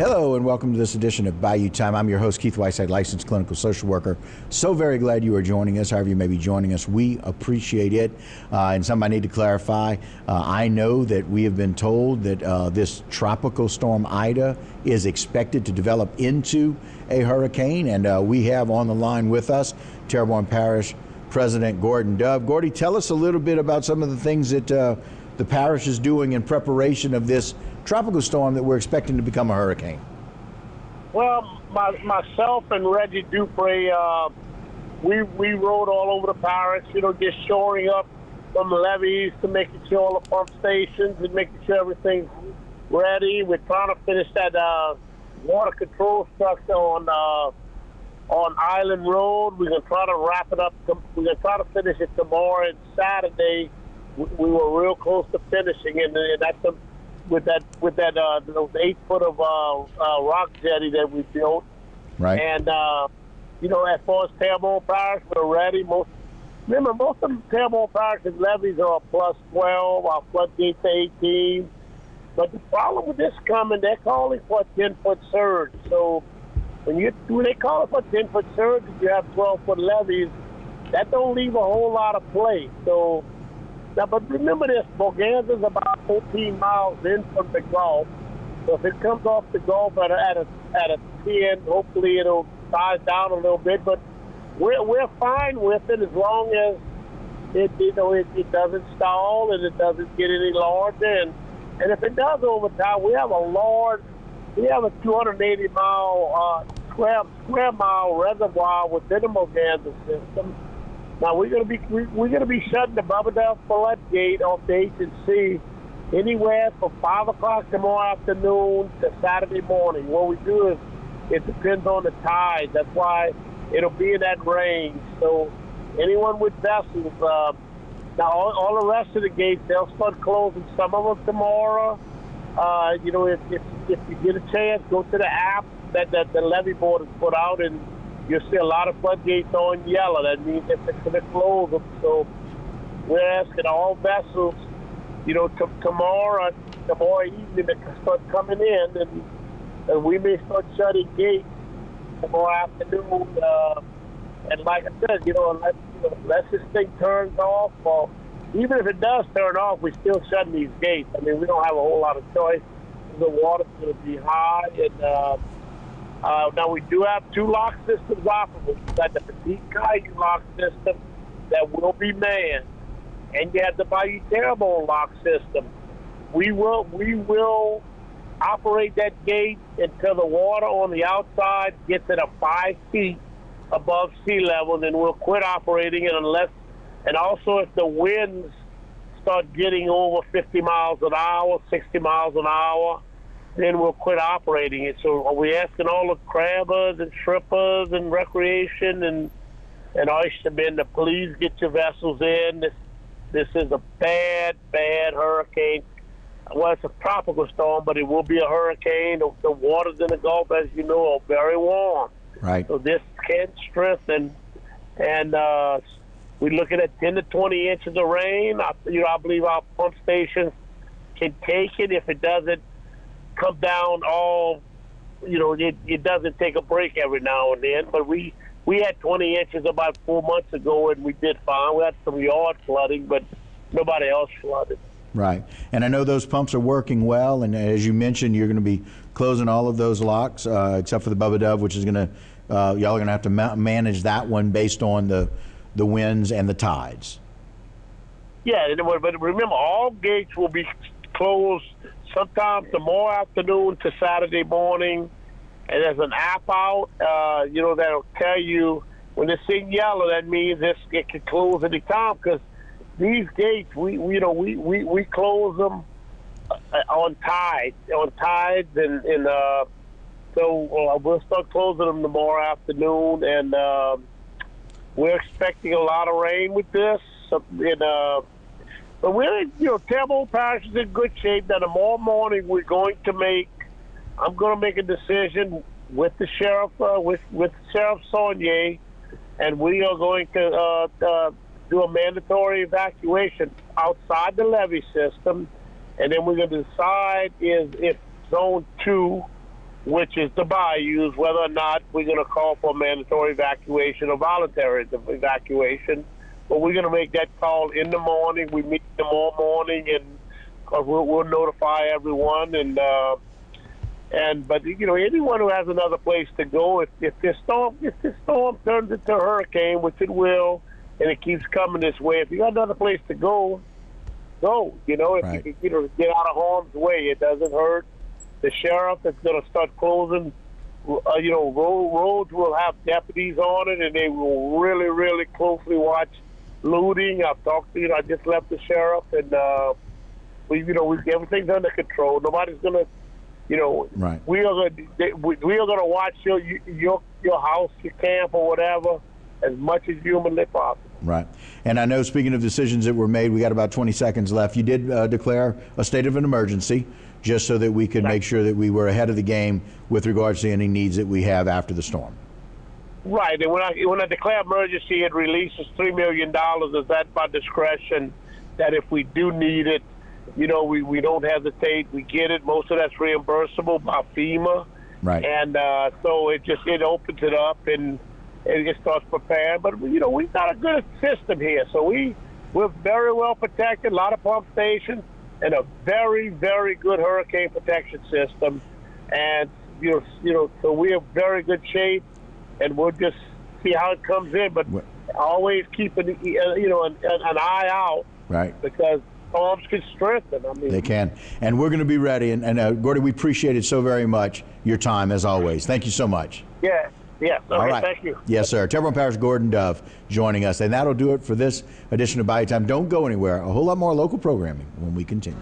Hello and welcome to this edition of Bayou Time. I'm your host, Keith Weisheit, licensed clinical social worker. So very glad you are joining us. However you may be joining us, we appreciate it. And something I need to clarify, I know that we have been told that this tropical storm Ida is expected to develop into a hurricane. And we have on the line with us Terrebonne Parish President Gordon Dove. Gordy, tell us a little bit about some of the things that the parish is doing in preparation of this tropical storm that we're expecting to become a hurricane. Well, myself and Reggie Dupre, we rode all over the parish, just shoring up from the levees to making sure all the pump stations and making sure everything's ready. We're trying to finish that water control structure on Island Road. We're going to try to wrap it up. We're going to try to finish it tomorrow and Saturday. We were real close to finishing, and that's with that those 8 foot of rock jetty that we built. Right. And as far as Terrebonne Parish, we're ready. Most of the Terrebonne Parish's levees are +12. Our floodgates are 18. But the problem with this coming, they're calling for a 10-foot surge. So when they call it for a 10-foot surge, if you have 12-foot levees, that don't leave a whole lot of play. So. Now, but remember this, Boganza's about 14 miles in from the Gulf. So if it comes off the Gulf at a 10, hopefully it'll size down a little bit. But we're fine with it as long as it doesn't stall and it doesn't get any larger. And if it does over time, we have a 280 square mile reservoir within the Boganza system. Now we're gonna be shutting the Bubba floodgate off the H&C anywhere from 5 o'clock tomorrow afternoon to Saturday morning. What we do is it depends on the tide. That's why it'll be in that range. So anyone with vessels, now all the rest of the gates they'll start closing some of them tomorrow. If you get a chance, go to the app that the levee board has put out and. You'll see a lot of floodgates on yellow. That means they're fixing to close them. So we're asking all vessels, tomorrow evening to start coming in, and we may start shutting gates tomorrow afternoon. And like I said, unless this thing turns off, or even if it does turn off, we're still shutting these gates. I mean, we don't have a whole lot of choice. The water's going to be high, and now we do have 2 lock systems operable. We've got the Petite Caillou lock system that will be manned, and you have the Bayou Terrebonne lock system. We will operate that gate until the water on the outside gets at 5 feet above sea level, then we'll quit operating it and also if the winds start getting over 50 miles an hour, 60 miles an hour, then we'll quit operating it. So we're asking all the crabbers and shrimpers and recreation and oystermen to please get your vessels in. This is a bad hurricane. Well, it's a tropical storm, but it will be a hurricane. The waters in the Gulf, as you know, are very warm. Right. So this can strengthen, and we're looking at 10 to 20 inches of rain. I believe our pump stations can take it if it doesn't come down all, it doesn't take a break every now and then. But we had 20 inches about 4 months ago, and we did fine. We had some yard flooding, but nobody else flooded. Right. And I know those pumps are working well, and as you mentioned, you're going to be closing all of those locks, except for the Bubba Dove, which is going to, y'all are going to have to manage that one based on the winds and the tides. Yeah, but remember, all gates will be closed sometime tomorrow afternoon to Saturday morning. And there's an app out, that'll tell you when it's in yellow, that means it can close any time, because these gates, we close them on tides, and so we'll start closing them tomorrow afternoon, and we're expecting a lot of rain with this. But we're, Terrebonne Parish is in good shape. Now tomorrow morning I'm going to make a decision with the sheriff, with Sheriff Saunier, and we are going to do a mandatory evacuation outside the levee system, and then we're going to decide if Zone 2 which is the bayous, whether or not we're going to call for mandatory evacuation or voluntary evacuation. But we're going to make that call in the morning. We meet tomorrow morning, and we'll notify everyone. But anyone who has another place to go, if this storm turns into a hurricane, which it will, and it keeps coming this way, if you got another place to go. If Right. you can get out of harm's way, it doesn't hurt. The sheriff is going to start closing. Roads will have deputies on it, and they will really, really closely watch looting. I've talked to I just left the sheriff, and everything's under control. Nobody's going to. Right. We are going to watch your house, your camp, or whatever, as much as humanly possible. Right. And I know, speaking of decisions that were made, we got about 20 seconds left. You did declare a state of an emergency just so that we could make sure that we were ahead of the game with regards to any needs that we have after the storm. Right. And when I declare emergency, it releases $3 million. Is that by discretion? That if we do need it, we don't hesitate. We get it. Most of that's reimbursable by FEMA. Right. And so it opens it up and it starts preparing. But, we've got a good system here. So we're very well protected, a lot of pump stations, and a very, very good hurricane protection system. And, so we're in very good shape, and we'll just see how it comes in. But always keeping, an eye out. Right. Because storms can strengthen. They can. And we're going to be ready. And Gordy, we appreciate it so very much, your time, as always. Thank you so much. Yeah. Yes. Okay, all right. Thank you. Yes, sir. Terrebonne Parish Gordon Dove joining us. And that'll do it for this edition of Bayou Time. Don't go anywhere. A whole lot more local programming when we continue.